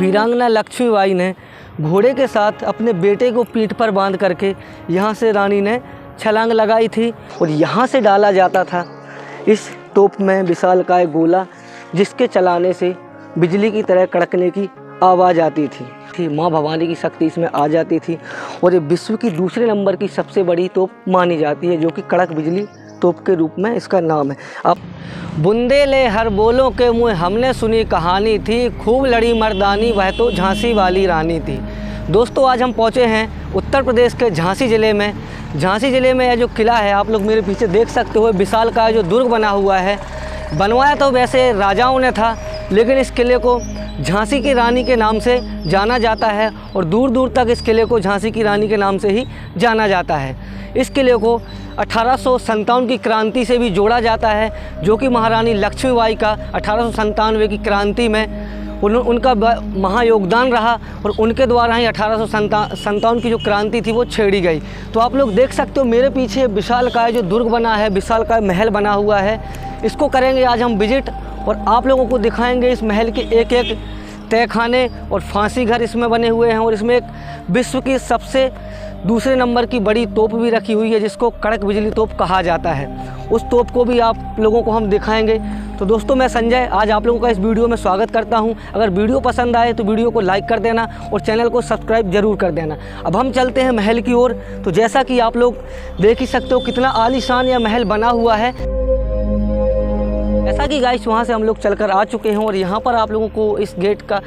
वीरांगना लक्ष्मीबाई ने घोड़े के साथ अपने बेटे को पीठ पर बांध करके यहाँ से रानी ने छलांग लगाई थी और यहाँ से डाला जाता था इस तोप में विशालकाय गोला, जिसके चलाने से बिजली की तरह कड़कने की आवाज़ आती थी। माँ भवानी की शक्ति इसमें आ जाती थी और ये विश्व की दूसरे नंबर की सबसे बड़ी तोप मानी जाती है, जो कि कड़क बिजली तोप के रूप में इसका नाम है। अब बुंदेले हर बोलों के मुँह हमने सुनी कहानी थी, खूब लड़ी मर्दानी वह तो झांसी वाली रानी थी। दोस्तों, आज हम पहुँचे हैं उत्तर प्रदेश के झांसी ज़िले में। झांसी ज़िले में यह जो किला है, आप लोग मेरे पीछे देख सकते हो, विशालकाय जो दुर्ग बना हुआ है, बनवाया तो वैसे राजाओं ने था, लेकिन इस किले को झांसी की रानी के नाम से जाना जाता है और दूर दूर तक इस किले को झांसी की रानी के नाम से ही जाना जाता है। इस किले को 1857 की क्रांति से भी जोड़ा जाता है, जो कि महारानी लक्ष्मीबाई का 1897 की क्रांति में उनका महायोगदान रहा और उनके द्वारा ही 1857 की जो क्रांति थी वो छेड़ी गई। तो आप लोग देख सकते हो मेरे पीछे विशालकाय जो दुर्ग बना है, विशालकाय महल बना हुआ है, इसको करेंगे आज हम विजिट और आप लोगों को दिखाएंगे इस महल के एक एक तहखाने और फांसी घर इसमें बने हुए हैं। और इसमें एक विश्व की सबसे दूसरे नंबर की बड़ी तोप भी रखी हुई है, जिसको कड़क बिजली तोप कहा जाता है। उस तोप को भी आप लोगों को हम दिखाएंगे। तो दोस्तों, मैं संजय आज आप लोगों का इस वीडियो में स्वागत करता हूं। अगर वीडियो पसंद आए तो वीडियो को लाइक कर देना और चैनल को सब्सक्राइब जरूर कर देना। अब हम चलते हैं महल की ओर। तो जैसा कि आप लोग देख ही सकते हो कितना आलीशान यह महल बना हुआ है। ऐसा कि गाइस वहाँ से हम लोग चलकर आ चुके हैं और यहाँ पर आप लोगों को इस गेट का,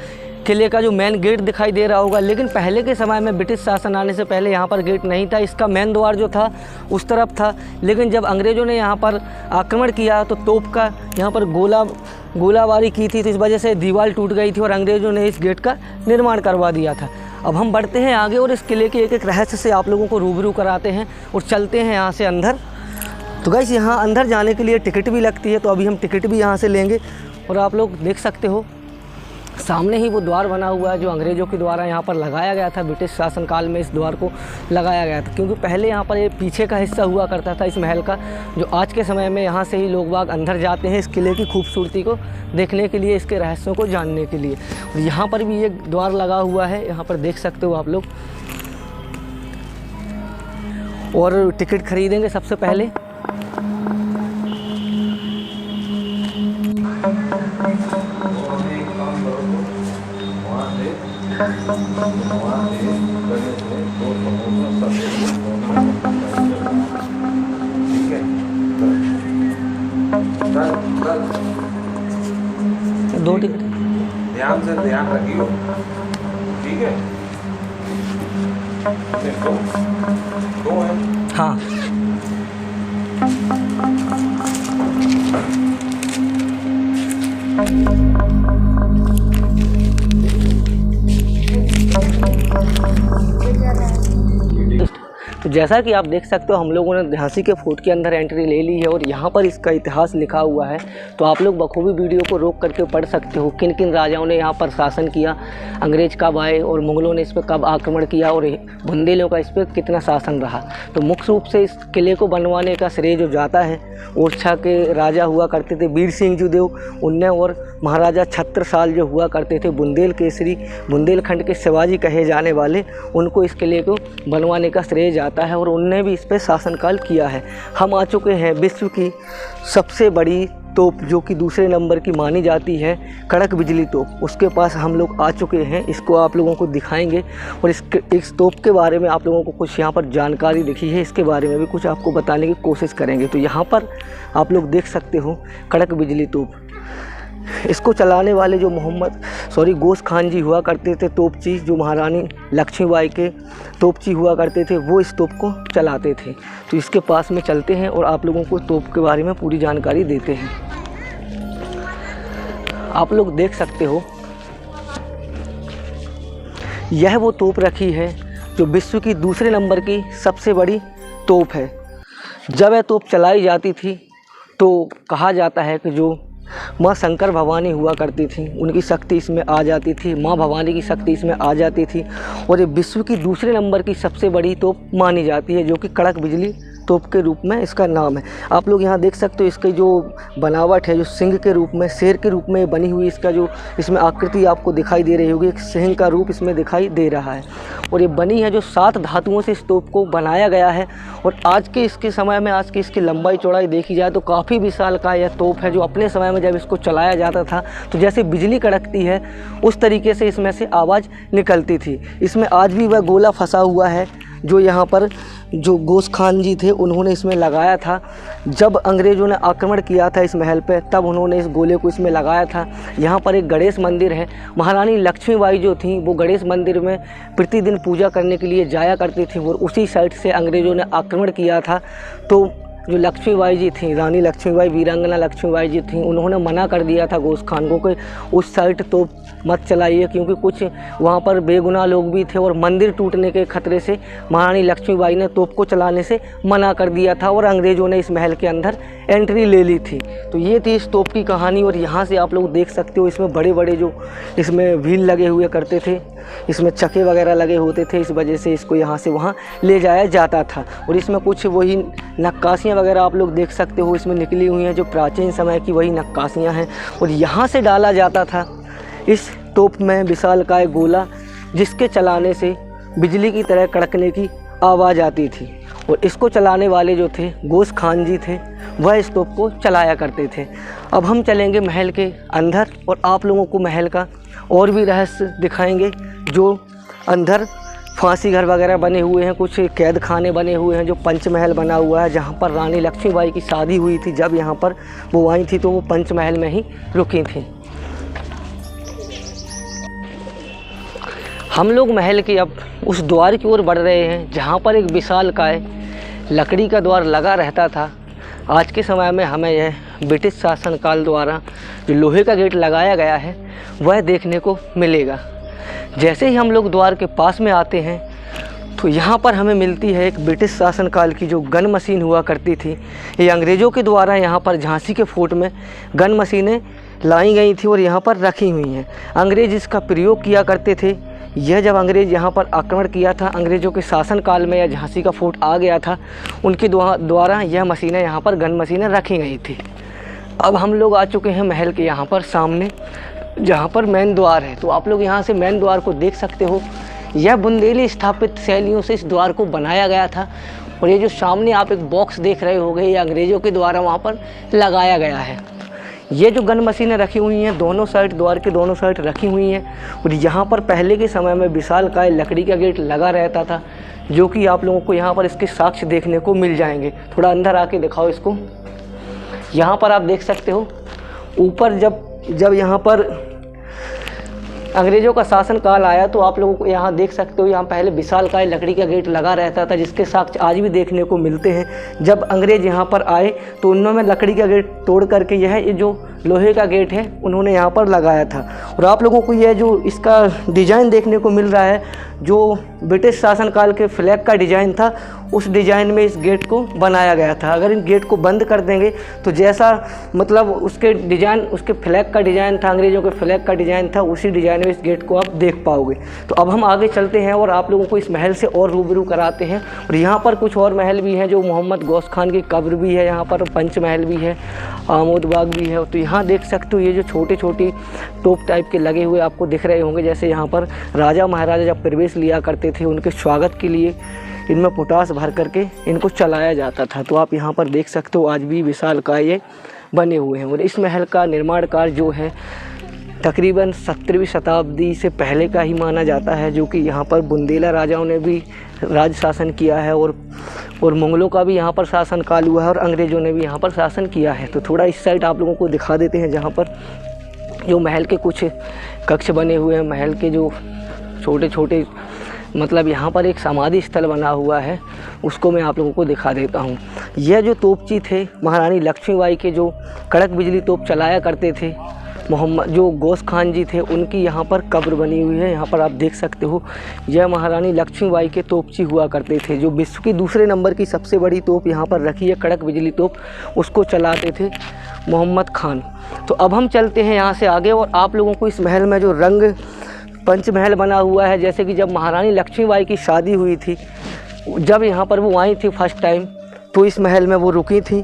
किले का जो मेन गेट दिखाई दे रहा होगा। लेकिन पहले के समय में ब्रिटिश शासन आने से पहले यहाँ पर गेट नहीं था, इसका मेन द्वार जो था उस तरफ था। लेकिन जब अंग्रेज़ों ने यहाँ पर आक्रमण किया तो तोप का यहाँ पर गोलाबारी की थी, तो इस वजह से दीवार टूट गई थी और अंग्रेज़ों ने इस गेट का निर्माण करवा दिया था। अब हम बढ़ते हैं आगे और इस किले के एक एक रहस्य से आप लोगों को रूबरू कराते हैं और चलते हैं यहाँ से अंदर। तो गाइस, यहाँ अंदर जाने के लिए टिकट भी लगती है, तो अभी हम टिकट भी यहाँ से लेंगे। और आप लोग देख सकते हो सामने ही वो द्वार बना हुआ है जो अंग्रेज़ों के द्वारा यहाँ पर लगाया गया था। ब्रिटिश शासनकाल में इस द्वार को लगाया गया था, क्योंकि पहले यहाँ पर ये पीछे का हिस्सा हुआ करता था इस महल का, जो आज के समय में यहाँ से ही लोग बाग अंदर जाते हैं इस किले की खूबसूरती को देखने के लिए, इसके रहस्यों को जानने के लिए। और यहाँ पर भी एक द्वार लगा हुआ है, यहाँ पर देख सकते हो आप लोग। और टिकट खरीदेंगे सबसे पहले। दो टिकट ध्यान से ध्यान रखियो, ठीक है? दो है। हाँ, तो जैसा कि आप देख सकते हो हम लोगों ने झांसी के फोर्ट के अंदर एंट्री ले ली है और यहाँ पर इसका इतिहास लिखा हुआ है। तो आप लोग बखूबी वीडियो को रोक करके पढ़ सकते हो किन किन राजाओं ने यहाँ पर शासन किया, अंग्रेज कब आए और मुग़लों ने इस पर कब आक्रमण किया और बुंदेलों का इस पर कितना शासन रहा। तो मुख्य रूप से इस किले को बनवाने का श्रेय जो जाता है, ओरछा के राजा हुआ करते थे वीर सिंह जी देव, उनने, और महाराजा छत्रसाल जो हुआ करते थे बुंदेल केसरी, बुंदेलखंड के शिवाजी कहे जाने वाले, उनको इस किले को बनवाने का श्रेय जाता है और उनने भी इस पर शासनकाल किया है। हम आ चुके हैं विश्व की सबसे बड़ी तोप, जो कि दूसरे नंबर की मानी जाती है, कड़क बिजली तोप, उसके पास हम लोग आ चुके हैं। इसको आप लोगों को दिखाएंगे और इस तोप के बारे में आप लोगों को कुछ यहाँ पर जानकारी दिखी है, इसके बारे में भी कुछ आपको बताने की कोशिश करेंगे। तो यहाँ पर आप लोग देख सकते हो कड़क बिजली तोप। इसको चलाने वाले जो गोस खान जी हुआ करते थे, तोपची, जो महारानी लक्ष्मीबाई के तोपची हुआ करते थे, वो इस तोप को चलाते थे। तो इसके पास में चलते हैं और आप लोगों को तोप के बारे में पूरी जानकारी देते हैं। आप लोग देख सकते हो यह वो तोप रखी है जो विश्व की दूसरे नंबर की सबसे बड़ी तोप है। जब यह तोप चलाई जाती थी तो कहा जाता है कि जो माँ शंकर भवानी हुआ करती थी उनकी शक्ति इसमें आ जाती थी, माँ भवानी की शक्ति इसमें आ जाती थी और ये विश्व की दूसरे नंबर की सबसे बड़ी तोप मानी जाती है, जो कि कड़क बिजली तोप के रूप में इसका नाम है। आप लोग यहाँ देख सकते हो इसकी जो बनावट है, जो सिंह के रूप में, शेर के रूप में बनी हुई इसका जो इसमें आकृति आपको दिखाई दे रही होगी, एक सिंह का रूप इसमें दिखाई दे रहा है। और ये बनी है जो 7 धातुओं से इस तोप को बनाया गया है। और आज के इसके समय में, आज की इसकी लंबाई चौड़ाई देखी जाए तो काफ़ी विशाल का यह तोप है, जो अपने समय में जब इसको चलाया जाता था तो जैसे बिजली कड़कती है उस तरीके से इसमें से आवाज़ निकलती थी। इसमें आज भी वह गोला फंसा हुआ है जो यहाँ पर जो गोस खान जी थे उन्होंने इसमें लगाया था। जब अंग्रेज़ों ने आक्रमण किया था इस महल पे, तब उन्होंने इस गोले को इसमें लगाया था। यहाँ पर एक गणेश मंदिर है। महारानी लक्ष्मीबाई जो थी वो गणेश मंदिर में प्रतिदिन पूजा करने के लिए जाया करती थी और उसी साइड से अंग्रेज़ों ने आक्रमण किया था। तो जो लक्ष्मीबाई जी थी, रानी लक्ष्मीबाई, वीरांगना लक्ष्मीबाई जी थी, उन्होंने मना कर दिया था गोस खान को कि उस साइड तोप मत चलाइए, क्योंकि कुछ वहाँ पर बेगुनाह लोग भी थे और मंदिर टूटने के खतरे से महारानी लक्ष्मीबाई ने तोप को चलाने से मना कर दिया था और अंग्रेज़ों ने इस महल के अंदर एंट्री ले ली थी। तो ये थी इस तोप की कहानी। और यहाँ से आप लोग देख सकते हो इसमें बड़े बड़े जो इसमें व्हील लगे हुए करते थे, इसमें चक्के वगैरह लगे होते थे, इस वजह से इसको यहाँ से वहाँ ले जाया जाता था। और इसमें कुछ वही नक्काशियाँ वगैरह आप लोग देख सकते हो इसमें निकली हुई हैं, जो प्राचीन समय की वही नक्काशियाँ हैं। और यहाँ से डाला जाता था इस तोप में विशालकाय गोला, जिसके चलाने से बिजली की तरह कड़कने की आवाज़ आती थी। और इसको चलाने वाले जो थे गोस खान जी थे, वह इस तोप को चलाया करते थे। अब हम चलेंगे महल के अंदर और आप लोगों को महल का और भी रहस्य दिखाएंगे। जो अंदर फांसी घर वगैरह बने हुए हैं, कुछ कैद खाने बने हुए हैं, जो पंचमहल बना हुआ है, जहाँ पर रानी लक्ष्मीबाई की शादी हुई थी। जब यहाँ पर वो आई थी तो वो पंचमहल में ही रुकी थी। हम लोग महल के अब उस द्वार की ओर बढ़ रहे हैं जहाँ पर एक विशालकाय लकड़ी का द्वार लगा रहता था। आज के समय में हमें यह ब्रिटिश शासनकाल द्वारा जो लोहे का गेट लगाया गया है वह देखने को मिलेगा। जैसे ही हम लोग द्वार के पास में आते हैं तो यहाँ पर हमें मिलती है एक ब्रिटिश शासनकाल की जो गन मशीन हुआ करती थी। ये अंग्रेज़ों के द्वारा यहाँ पर झांसी के फोर्ट में गन मशीनें लाई गई थी और यहाँ पर रखी हुई हैं। अंग्रेज़ इसका प्रयोग किया करते थे। यह जब अंग्रेज़ यहाँ पर आक्रमण किया था, अंग्रेज़ों के शासनकाल में या झांसी का फोर्ट आ गया था, उनके द्वारा यह मशीनें यहाँ पर गन मशीनें रखी गई थी। अब हम लोग आ चुके हैं महल के यहाँ पर सामने, जहाँ पर मेन द्वार है। तो आप लोग यहाँ से मेन द्वार को देख सकते हो। यह बुंदेली स्थापित शैलियों से इस द्वार को बनाया गया था। और ये जो सामने आप एक बॉक्स देख रहे होगे, ये अंग्रेज़ों के द्वारा वहाँ पर लगाया गया है। ये जो गन मशीनें रखी हुई हैं दोनों साइड, द्वार के दोनों साइड रखी हुई हैं। और यहाँ पर पहले के समय में विशालकाय लकड़ी का गेट लगा रहता था, जो कि आप लोगों को यहाँ पर इसके साक्ष्य देखने को मिल जाएंगे। थोड़ा अंदर आके दिखाओ इसको। यहाँ पर आप देख सकते हो ऊपर जब यहाँ पर अंग्रेज़ों का शासनकाल आया तो आप लोगों को यहाँ देख सकते हो, यहाँ पहले विशालकाय लकड़ी का गेट लगा रहता था, जिसके साक्ष्य आज भी देखने को मिलते हैं। जब अंग्रेज़ यहाँ पर आए तो उन्होंने लकड़ी का गेट तोड़ करके यह जो लोहे का गेट है उन्होंने यहाँ पर लगाया था। और आप लोगों को यह जो इसका डिज़ाइन देखने को मिल रहा है, जो ब्रिटिश शासनकाल के फ्लैग का डिज़ाइन था, उस डिज़ाइन में इस गेट को बनाया गया था। अगर इन गेट को बंद कर देंगे तो जैसा मतलब उसके डिज़ाइन, उसके फ्लैग का डिज़ाइन था, अंग्रेज़ों के फ्लैग का डिज़ाइन था, उसी डिज़ाइन में इस गेट को आप देख पाओगे। तो अब हम आगे चलते हैं और आप लोगों को इस महल से और रूबरू कराते हैं। और यहाँ पर कुछ और महल भी हैं, जो मोहम्मद गौस खान की कब्र भी है, यहाँ पर पंचमहल भी है, आमोद बाग भी है। तो यहाँ देख सकते हो ये जो छोटे छोटे तोप टाइप के लगे हुए आपको दिख रहे होंगे, जैसे यहाँ पर राजा महाराजा जब प्रवेश लिया करते थे उनके स्वागत के लिए इनमें पोटास भर करके इनको चलाया जाता था। तो आप यहाँ पर देख सकते हो आज भी विशालकाय ये बने हुए हैं। और इस महल का निर्माण कार्य जो है तकरीबन 17वीं शताब्दी से पहले का ही माना जाता है, जो कि यहाँ पर बुंदेला राजाओं ने भी राज शासन किया है और मुगलों का भी यहाँ पर शासन काल हुआ है और अंग्रेज़ों ने भी यहाँ पर शासन किया है। तो थोड़ा इस साइड आप लोगों को दिखा देते हैं, जहाँ पर जो महल के कुछ कक्ष बने हुए हैं, महल के जो छोटे छोटे मतलब यहाँ पर एक समाधि स्थल बना हुआ है, उसको मैं आप लोगों को दिखा देता हूँ। यह जो तोपची थे महारानी लक्ष्मीबाई के, जो कड़क बिजली तोप चलाया करते थे, मोहम्मद जो गौस खान जी थे, उनकी यहाँ पर कब्र बनी हुई है। यहाँ पर आप देख सकते हो यह महारानी लक्ष्मीबाई के तोपची हुआ करते थे। जो विश्व की दूसरे नंबर की सबसे बड़ी तोप यहाँ पर रखी है, कड़क बिजली तोप, उसको चलाते थे मोहम्मद खान। तो अब हम चलते हैं यहाँ से आगे और आप लोगों को इस महल में जो रंग पंचमहल बना हुआ है, जैसे कि जब महारानी लक्ष्मीबाई की शादी हुई थी, जब यहाँ पर वो आई थी फर्स्ट टाइम, तो इस महल में वो रुकी थी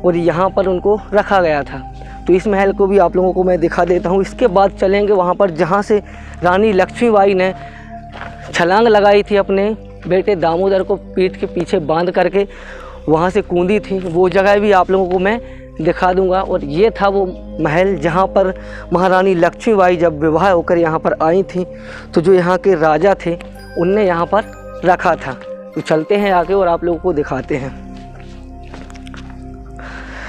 और यहाँ पर उनको रखा गया था। तो इस महल को भी आप लोगों को मैं दिखा देता हूँ। इसके बाद चलेंगे वहाँ पर जहाँ से रानी लक्ष्मीबाई ने छलांग लगाई थी अपने बेटे दामोदर को पीठ के पीछे बांध करके, वहाँ से कूदी थी, वो जगह भी आप लोगों को मैं दिखा दूंगा। और ये था वो महल जहाँ पर महारानी लक्ष्मीबाई जब विवाह होकर यहाँ पर आई थी तो जो यहाँ के राजा थे उनने यहाँ पर रखा था। तो चलते हैं आगे और आप लोगों को दिखाते हैं।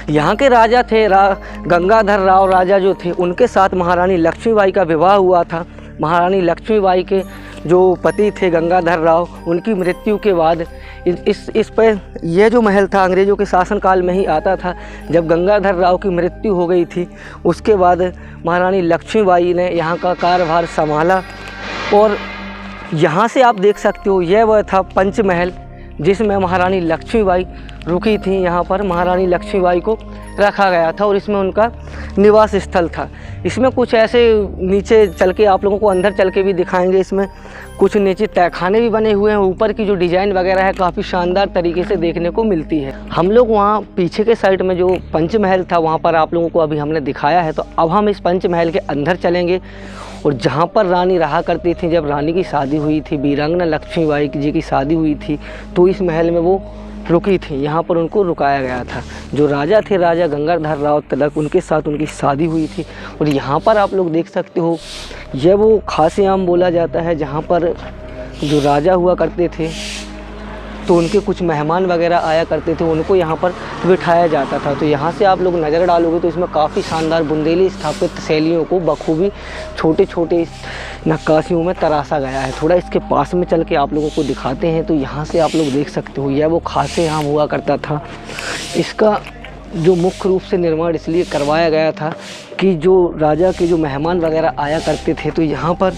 यहाँ के राजा थे गंगाधर राव राजा जो थे, उनके साथ महारानी लक्ष्मीबाई का विवाह हुआ था। महारानी लक्ष्मीबाई के जो पति थे गंगाधर राव, उनकी मृत्यु के बाद इस पर यह जो महल था अंग्रेज़ों के शासनकाल में ही आता था। जब गंगाधर राव की मृत्यु हो गई थी उसके बाद महारानी लक्ष्मीबाई ने यहाँ का कार्यभार संभाला। और यहाँ से आप देख सकते हो यह वह था पंचमहल जिसमें महारानी लक्ष्मीबाई रुकी थी। यहाँ पर महारानी लक्ष्मीबाई को रखा गया था और इसमें उनका निवास स्थल था। इसमें कुछ ऐसे नीचे चल के आप लोगों को अंदर चल के भी दिखाएंगे। इसमें कुछ नीचे तहखाने भी बने हुए हैं। ऊपर की जो डिज़ाइन वगैरह है काफ़ी शानदार तरीके से देखने को मिलती है। हम लोग वहाँ पीछे के साइड में जो पंचमहल था वहाँ पर आप लोगों को अभी हमने दिखाया है। तो अब हम इस पंचमहल के अंदर चलेंगे और जहाँ पर रानी रहा करती थी, जब रानी की शादी हुई थी, वीरांगना लक्ष्मीबाई जी की शादी हुई थी, तो इस महल में वो रुकी थी। यहाँ पर उनको रुकाया गया था। जो राजा थे राजा गंगाधर राव तिलक, उनके साथ उनकी शादी हुई थी। और यहाँ पर आप लोग देख सकते हो यह वो खासे आम बोला जाता है जहाँ पर जो राजा हुआ करते थे तो उनके कुछ मेहमान वगैरह आया करते थे, उनको यहाँ पर बिठाया जाता था। तो यहाँ से आप लोग नज़र डालोगे तो इसमें काफ़ी शानदार बुंदेली स्थापित शैलियों को बखूबी छोटे छोटे नक्काशियों में तराशा गया है। थोड़ा इसके पास में चल के आप लोगों को दिखाते हैं। तो यहाँ से आप लोग देख सकते हो यह वो खासे आम हुआ करता था। इसका जो मुख्य रूप से निर्माण इसलिए करवाया गया था कि जो राजा के जो मेहमान वगैरह आया करते थे तो यहाँ पर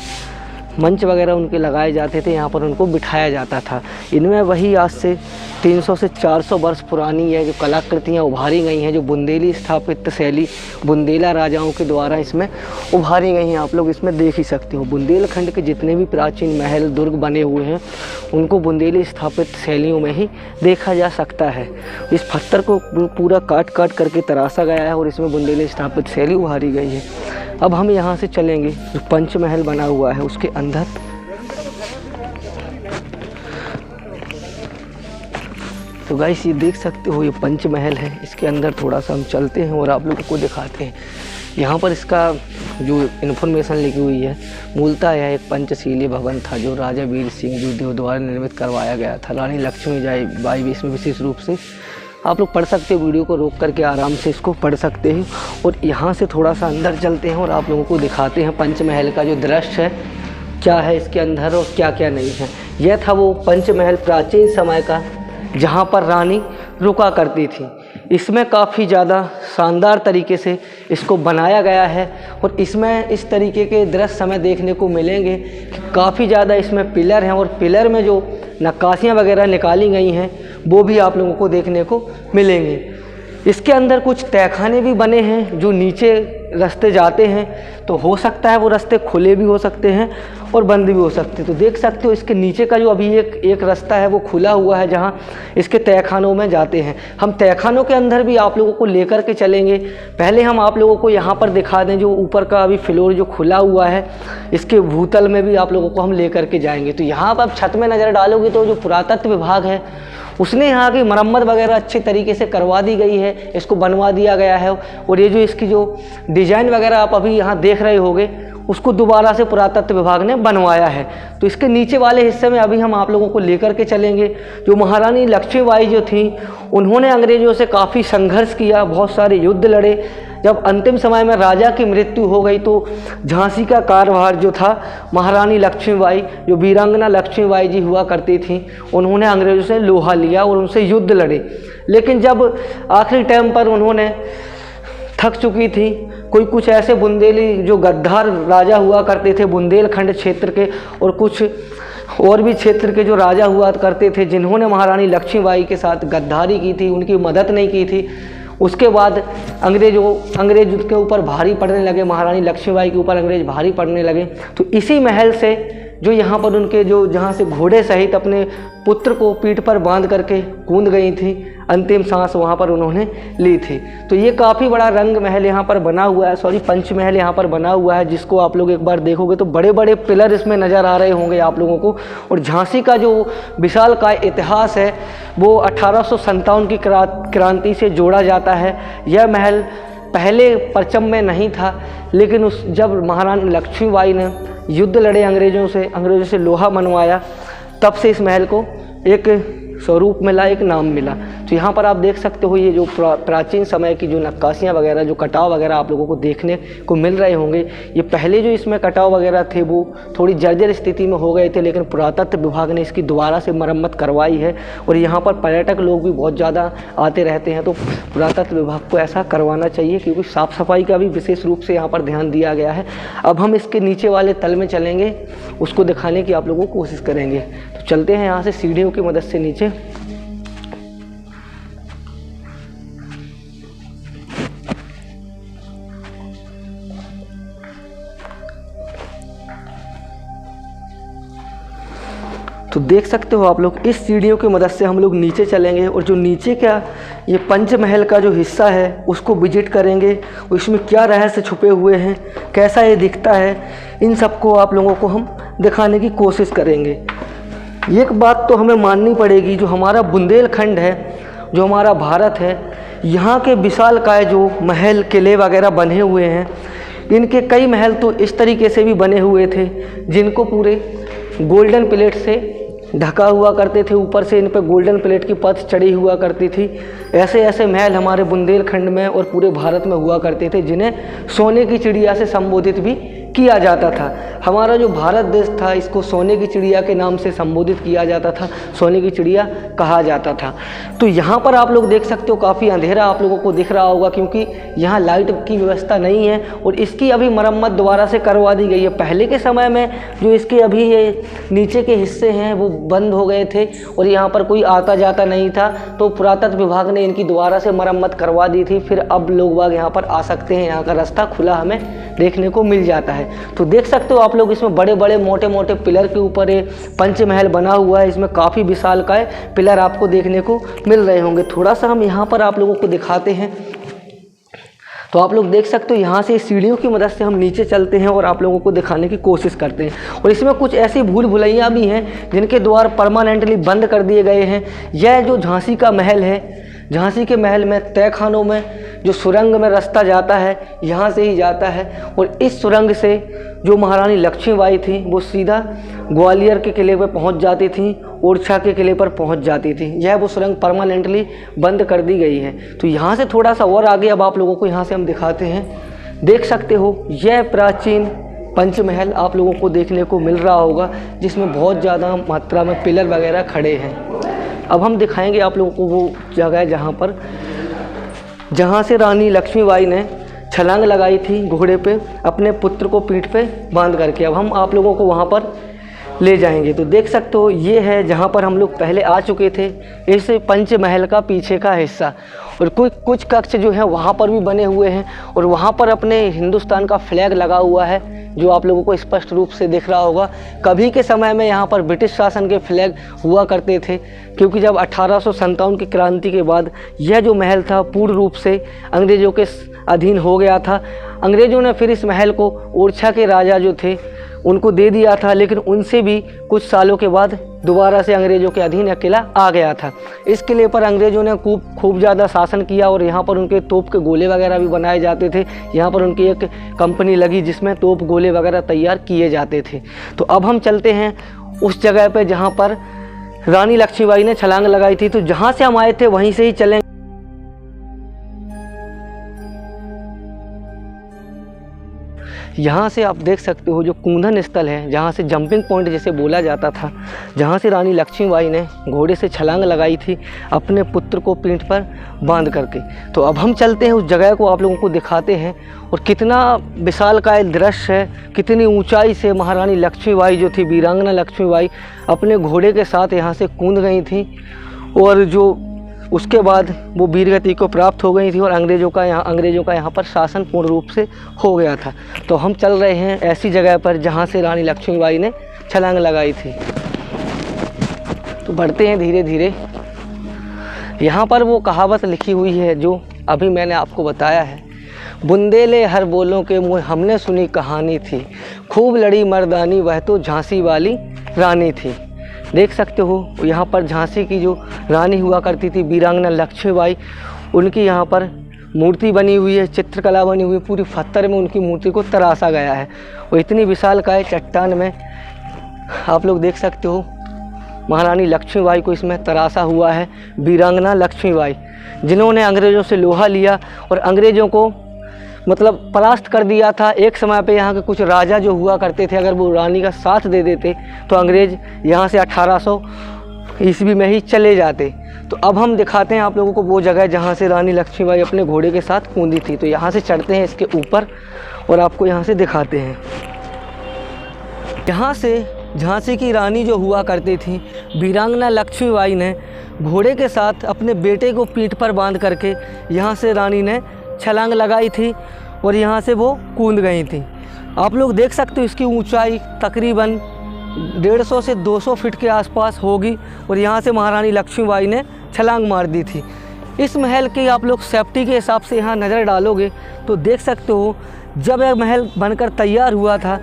मंच वगैरह उनके लगाए जाते थे, यहाँ पर उनको बिठाया जाता था। इनमें वही आज से 300 से 400 वर्ष पुरानी ये जो कलाकृतियाँ उभारी गई हैं, जो बुंदेली स्थापित शैली बुंदेला राजाओं के द्वारा इसमें उभारी गई हैं, आप लोग इसमें देख ही सकते हो। बुंदेलखंड के जितने भी प्राचीन महल दुर्ग बने हुए हैं उनको बुंदेली स्थापित शैलियों में ही देखा जा सकता है। इस पत्थर को पूरा काट काट करके तराशा गया है और इसमें बुंदेली स्थापित शैली उभारी गई है। अब हम यहाँ से चलेंगे जो पंचमहल बना हुआ है उसके अंदर। तो गाइस ये देख सकते हो ये पंचमहल है। इसके अंदर थोड़ा सा हम चलते हैं और आप लोगों को दिखाते हैं। यहाँ पर इसका जो इन्फॉर्मेशन लिखी हुई है, मूलतः यह एक पंचशीलीय भवन था जो राजा वीर सिंह जोधदेव द्वारा निर्मित करवाया गया था। रानी लक्ष्मीबाई भी इसमें विशेष रूप से आप लोग पढ़ सकते हो, वीडियो को रोक करके आराम से इसको पढ़ सकते हैं। और यहाँ से थोड़ा सा अंदर चलते हैं और आप लोगों को दिखाते हैं पंचमहल का जो दृश्य है, क्या है इसके अंदर और क्या क्या नहीं है। यह था वो पंचमहल प्राचीन समय का जहाँ पर रानी रुका करती थी। इसमें काफ़ी ज़्यादा शानदार तरीके से इसको बनाया गया है और इसमें इस तरीके के दृश्य हमें देखने को मिलेंगे कि काफ़ी ज़्यादा इसमें पिलर हैं और पिलर में जो नक्काशियाँ वगैरह निकाली गई हैं वो भी आप लोगों को देखने को मिलेंगे। इसके अंदर कुछ तहखाने भी बने हैं जो नीचे रास्ते जाते हैं, तो हो सकता है वो रास्ते खुले भी हो सकते हैं और बंद भी हो सकते हैं। तो देख सकते हो इसके नीचे का जो अभी एक रास्ता है वो खुला हुआ है जहाँ इसके तहखानों में जाते हैं। हम तहखानों के अंदर भी आप लोगों को लेकर के चलेंगे। पहले हम आप लोगों को यहाँ पर दिखा दें जो ऊपर का अभी फ्लोर जो खुला हुआ है, इसके भूतल में भी आप लोगों को हम लेकर के जाएंगे। तो यहाँ पर आप छत में नज़र डालोगे तो जो पुरातत्व विभाग है उसने यहाँ की मरम्मत वगैरह अच्छे तरीके से करवा दी गई है, इसको बनवा दिया गया है। और ये जो इसकी जो डिज़ाइन वगैरह आप अभी यहाँ देख रहे होगे उसको दोबारा से पुरातत्व विभाग ने बनवाया है। तो इसके नीचे वाले हिस्से में अभी हम आप लोगों को लेकर के चलेंगे। जो महारानी लक्ष्मीबाई जो थी उन्होंने अंग्रेज़ों से काफ़ी संघर्ष किया, बहुत सारे युद्ध लड़े। जब अंतिम समय में राजा की मृत्यु हो गई तो झांसी का कार्यभार जो था महारानी लक्ष्मीबाई, जो वीरांगना लक्ष्मीबाई जी हुआ करती थी, उन्होंने अंग्रेज़ों से लोहा लिया और उनसे युद्ध लड़े। लेकिन जब आखिरी टाइम पर उन्होंने थक चुकी थी, कोई कुछ ऐसे बुंदेली जो गद्दार राजा हुआ करते थे बुंदेलखंड क्षेत्र के और कुछ और भी क्षेत्र के जो राजा हुआ करते थे जिन्होंने महारानी लक्ष्मीबाई के साथ गद्दारी की थी, उनकी मदद नहीं की थी, उसके बाद अंग्रेज के ऊपर भारी पड़ने लगे, महारानी लक्ष्मीबाई के ऊपर अंग्रेज भारी पड़ने लगे। तो इसी महल से जो यहाँ पर उनके जो जहाँ से घोड़े सहित अपने पुत्र को पीठ पर बांध करके कूद गई थी, अंतिम सांस वहाँ पर उन्होंने ली थी। तो ये काफ़ी बड़ा रंग महल यहाँ पर बना हुआ है, सॉरी पंच महल यहाँ पर बना हुआ है, जिसको आप लोग एक बार देखोगे तो बड़े बड़े पिलर इसमें नज़र आ रहे होंगे आप लोगों को। और झांसी का जो विशालकाय इतिहास है वो 1857 की क्रांति से जोड़ा जाता है। यह महल पहले परचम में नहीं था, लेकिन जब महारानी लक्ष्मीबाई ने युद्ध लड़े अंग्रेज़ों से लोहा मनवाया, तब से इस महल को एक स्वरूप मिला, एक नाम मिला। तो यहाँ पर आप देख सकते हो ये जो प्राचीन समय की जो नक्काशियाँ वगैरह, जो कटाव वगैरह आप लोगों को देखने को मिल रहे होंगे, ये पहले जो इसमें कटाव वगैरह थे वो थोड़ी जर्जर स्थिति में हो गए थे, लेकिन पुरातत्व विभाग ने इसकी दोबारा से मरम्मत करवाई है। और यहाँ पर पर्यटक लोग भी बहुत ज़्यादा आते रहते हैं, तो पुरातत्व विभाग को ऐसा करवाना चाहिए, क्योंकि साफ़ सफाई का भी विशेष रूप से यहाँ पर ध्यान दिया गया है। अब हम इसके नीचे वाले तल में चलेंगे, उसको दिखाने की आप लोगों को कोशिश करेंगे। तो चलते हैं यहाँ से सीढ़ियों की मदद से नीचे। तो देख सकते हो आप लोग, इस सीढ़ियों की मदद से हम लोग नीचे चलेंगे और जो नीचे का ये पंचमहल का जो हिस्सा है उसको विजिट करेंगे। इसमें क्या रहस्य छुपे हुए हैं, कैसा ये दिखता है, इन सबको आप लोगों को हम दिखाने की कोशिश करेंगे। एक बात तो हमें माननी पड़ेगी, जो हमारा बुंदेलखंड है, जो हमारा भारत है, यहाँ के विशालकाय जो महल किले वगैरह बने हुए हैं, इनके कई महल तो इस तरीके से भी बने हुए थे जिनको पूरे गोल्डन प्लेट से ढका हुआ करते थे, ऊपर से इन पर गोल्डन प्लेट की परत चढ़ी हुआ करती थी। ऐसे ऐसे महल हमारे बुंदेलखंड में और पूरे भारत में हुआ करते थे, जिन्हें सोने की चिड़िया से संबोधित भी किया जाता था। हमारा जो भारत देश था, इसको सोने की चिड़िया के नाम से संबोधित किया जाता था, सोने की चिड़िया कहा जाता था। तो यहाँ पर आप लोग देख सकते हो काफ़ी अंधेरा आप लोगों को दिख रहा होगा, क्योंकि यहाँ लाइट की व्यवस्था नहीं है और इसकी अभी मरम्मत दोबारा से करवा दी गई है। पहले के समय में जो इसके अभी ये नीचे के हिस्से हैं वो बंद हो गए थे और यहाँ पर कोई आता जाता नहीं था, तो पुरातत्व विभाग ने इनकी दोबारा से मरम्मत करवा दी थी। फिर अब लोग बाग यहाँ पर आ सकते हैं, यहाँ का रास्ता खुला हमें देखने को मिल जाता है। तो देख सकते हो आप लोग, इसमें बड़े बड़े मोटे मोटे पिलर के ऊपर ये पंचमहल बना हुआ है। इसमें काफ़ी विशालकाय पिलर आपको देखने को मिल रहे होंगे। थोड़ा सा हम यहाँ पर आप लोगों को दिखाते हैं। तो आप लोग देख सकते हो, यहाँ से सीढ़ियों की मदद से हम नीचे चलते हैं और आप लोगों को दिखाने की कोशिश करते हैं। और इसमें कुछ ऐसी भूल भुलैयाँ भी हैं जिनके द्वार परमानेंटली बंद कर दिए गए हैं। यह जो झांसी का महल है, झांसी के महल में तहखानों में जो सुरंग में रास्ता जाता है, यहाँ से ही जाता है। और इस सुरंग से जो महारानी लक्ष्मीबाई थी वो सीधा ग्वालियर के किले पर पहुँच जाती थी, ओरछा के किले पर पहुँच जाती थी। यह वो सुरंग परमानेंटली बंद कर दी गई है। तो यहाँ से थोड़ा सा और आगे अब आप लोगों को यहाँ से हम दिखाते हैं। देख सकते हो, यह प्राचीन पंचमहल आप लोगों को देखने को मिल रहा होगा, जिसमें बहुत ज़्यादा मात्रा में पिलर वगैरह खड़े हैं। अब हम दिखाएंगे आप लोगों को वो जगह जहाँ से रानी लक्ष्मीबाई ने छलांग लगाई थी घोड़े पे, अपने पुत्र को पीठ पे बांध करके। अब हम आप लोगों को वहाँ पर ले जाएंगे। तो देख सकते हो, ये है जहाँ पर हम लोग पहले आ चुके थे, इस पंचमहल का पीछे का हिस्सा। और कुछ कक्ष जो है वहाँ पर भी बने हुए हैं और वहाँ पर अपने हिंदुस्तान का फ्लैग लगा हुआ है, जो आप लोगों को स्पष्ट रूप से दिख रहा होगा। कभी के समय में यहाँ पर ब्रिटिश शासन के फ्लैग हुआ करते थे, क्योंकि जब 1857 की क्रांति के बाद यह जो महल था पूर्ण रूप से अंग्रेज़ों के अधीन हो गया था। अंग्रेज़ों ने फिर इस महल को ओरछा के राजा जो थे उनको दे दिया था, लेकिन उनसे भी कुछ सालों के बाद दोबारा से अंग्रेज़ों के अधीन यह किला आ गया था। इस किले पर अंग्रेज़ों ने खूब ज़्यादा शासन किया और यहाँ पर उनके तोप के गोले वगैरह भी बनाए जाते थे। यहाँ पर उनकी एक कंपनी लगी जिसमें तोप गोले वगैरह तैयार किए जाते थे। तो अब हम चलते हैं उस जगह पर जहाँ पर रानी लक्ष्मीबाई ने छलांग लगाई थी। तो जहाँ से हम आए थे वहीं से ही चलें। यहाँ से आप देख सकते हो जो कूंधन स्थल है, जहाँ से जंपिंग पॉइंट जैसे बोला जाता था, जहाँ से रानी लक्ष्मीबाई ने घोड़े से छलांग लगाई थी अपने पुत्र को पीठ पर बांध करके। तो अब हम चलते हैं उस जगह को आप लोगों को दिखाते हैं और कितना विशालकाय दृश्य है, कितनी ऊंचाई से महारानी लक्ष्मीबाई जो थी, वीरांगना लक्ष्मीबाई, अपने घोड़े के साथ यहाँ से कूद गई थी और जो उसके बाद वो वीरगति को प्राप्त हो गई थी और अंग्रेज़ों का यहाँ पर शासन पूर्ण रूप से हो गया था। तो हम चल रहे हैं ऐसी जगह पर जहाँ से रानी लक्ष्मीबाई ने छलांग लगाई थी। तो बढ़ते हैं धीरे धीरे। यहाँ पर वो कहावत लिखी हुई है जो अभी मैंने आपको बताया है, बुंदेले हर बोलों के मुँह हमने सुनी कहानी थी, खूब लड़ी मर्दानी वह तो झांसी वाली रानी थी। देख सकते हो यहाँ पर झांसी की जो रानी हुआ करती थी वीरांगना लक्ष्मीबाई, उनकी यहाँ पर मूर्ति बनी हुई है, चित्रकला बनी हुई है, पूरी पत्थर में उनकी मूर्ति को तराशा गया है। और इतनी विशालकाय चट्टान में आप लोग देख सकते हो महारानी लक्ष्मीबाई को इसमें तराशा हुआ है, वीरांगना लक्ष्मीबाई, जिन्होंने अंग्रेज़ों से लोहा लिया और अंग्रेज़ों को मतलब परास्त कर दिया था। एक समय पे यहाँ के कुछ राजा जो हुआ करते थे, अगर वो रानी का साथ दे देते तो अंग्रेज़ यहाँ से 1800 ईस्वी में ही चले जाते। तो अब हम दिखाते हैं आप लोगों को वो जगह जहाँ से रानी लक्ष्मीबाई अपने घोड़े के साथ कूदी थी। तो यहाँ से चढ़ते हैं इसके ऊपर और आपको यहाँ से दिखाते हैं। यहाँ से झांसी की रानी जो हुआ करती थी वीरांगना लक्ष्मीबाई ने घोड़े के साथ अपने बेटे को पीठ पर बांध करके यहाँ से रानी ने छलांग लगाई थी और यहाँ से वो कूद गई थी। आप लोग देख सकते हो इसकी ऊंचाई तकरीबन 150 से 200 फीट के आसपास होगी और यहाँ से महारानी लक्ष्मीबाई ने छलांग मार दी थी। इस महल की आप लोग सेफ्टी के हिसाब से यहाँ नज़र डालोगे तो देख सकते हो जब यह महल बनकर तैयार हुआ था,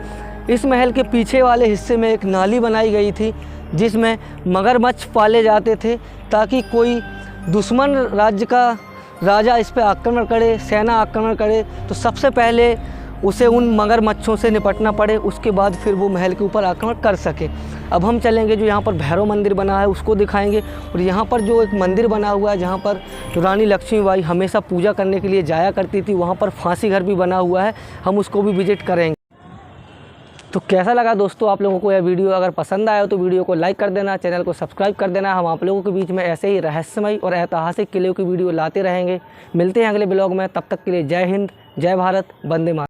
इस महल के पीछे वाले हिस्से में एक नाली बनाई गई थी जिसमें मगरमच्छ पाले जाते थे, ताकि कोई दुश्मन राज्य का राजा इस पर आक्रमण करे, सेना आक्रमण करे तो सबसे पहले उसे उन मगरमच्छों से निपटना पड़े, उसके बाद फिर वो महल के ऊपर आक्रमण कर सके। अब हम चलेंगे जो यहाँ पर भैरव मंदिर बना है उसको दिखाएंगे, और यहाँ पर जो एक मंदिर बना हुआ है जहाँ पर रानी लक्ष्मीबाई हमेशा पूजा करने के लिए जाया करती थी, वहाँ पर फांसी घर भी बना हुआ है, हम उसको भी विजिट करेंगे। तो कैसा लगा दोस्तों आप लोगों को यह वीडियो? अगर पसंद आया तो वीडियो को लाइक कर देना, चैनल को सब्सक्राइब कर देना। हम आप लोगों के बीच में ऐसे ही रहस्यमय और ऐतिहासिक किले की वीडियो लाते रहेंगे। मिलते हैं अगले ब्लॉग में, तब तक के लिए जय हिंद, जय भारत, वंदे मातरम।